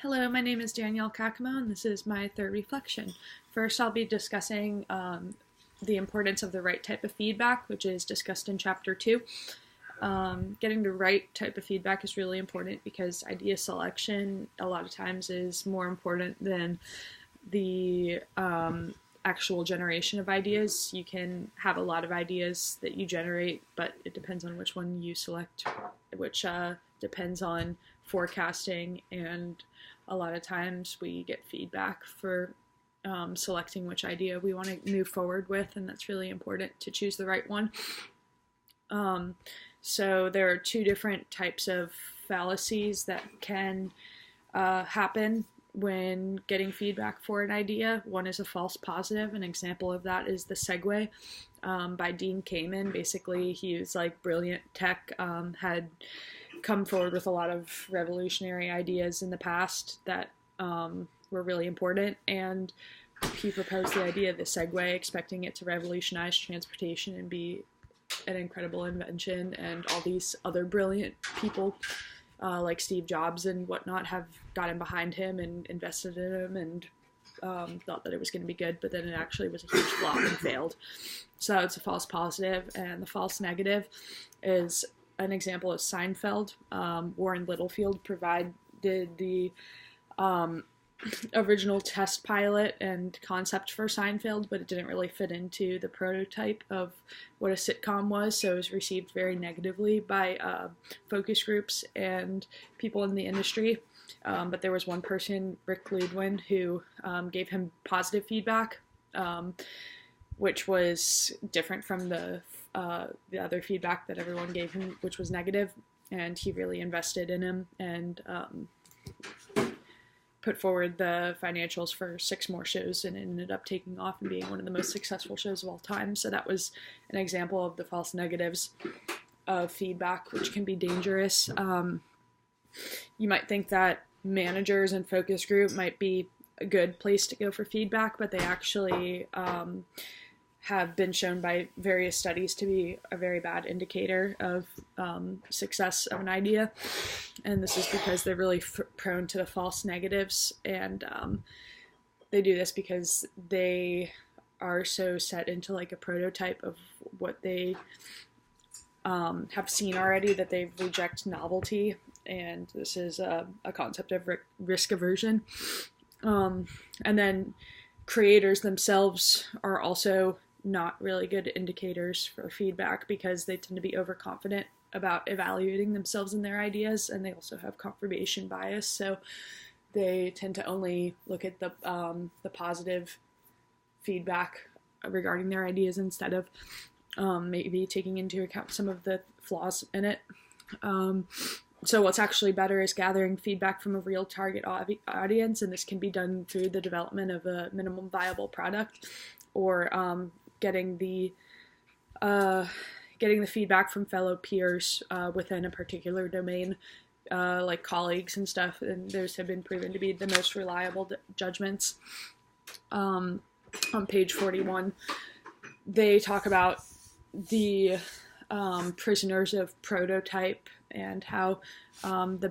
Hello, my name is Danielle Kakamo, and this is my third reflection. First, I'll be discussing the importance of the right type of feedback, which is discussed in Chapter 2. Getting the right type of feedback is really important because idea selection a lot of times is more important than the actual generation of ideas. You can have a lot of ideas that you generate, but it depends on which one you select, which depends on forecasting, and a lot of times we get feedback for selecting which idea we want to move forward with, and that's really important to choose the right one. So there are two different types of fallacies that can happen when getting feedback for an idea. One is a false positive. An example of that is the segue by Dean Kamen. Basically, he was like brilliant tech, had come forward with a lot of revolutionary ideas in the past that were really important, and he proposed the idea of the Segway, expecting it to revolutionize transportation and be an incredible invention, and all these other brilliant people like Steve Jobs and whatnot have gotten behind him and invested in him and thought that it was going to be good, but then it actually was a huge flop and failed. So it's a false positive. And the false negative is an example of Seinfeld. Warren Littlefield provided the original test pilot and concept for Seinfeld, but it didn't really fit into the prototype of what a sitcom was, so it was received very negatively by focus groups and people in the industry. But there was one person, Rick Ludwin, who gave him positive feedback, which was different from the other feedback that everyone gave him, which was negative, and he really invested in him and put forward the financials for 6 more shows, and it ended up taking off and being one of the most successful shows of all time. So that was an example of the false negatives of feedback, which can be dangerous. You might think that managers and focus group might be a good place to go for feedback, but they actually have been shown by various studies to be a very bad indicator of success of an idea. And this is because they're really prone to the false negatives, and they do this because they are so set into like a prototype of what they have seen already that they reject novelty. And this is a concept of risk aversion. And then creators themselves are also not really good indicators for feedback because they tend to be overconfident about evaluating themselves and their ideas, and they also have confirmation bias, so they tend to only look at the positive feedback regarding their ideas instead of maybe taking into account some of the flaws in it. So what's actually better is gathering feedback from a real target audience, and this can be done through the development of a minimum viable product, or getting the feedback from fellow peers within a particular domain, like colleagues and stuff, and those have been proven to be the most reliable judgments. On page 41, they talk about the prisoners of prototype and how the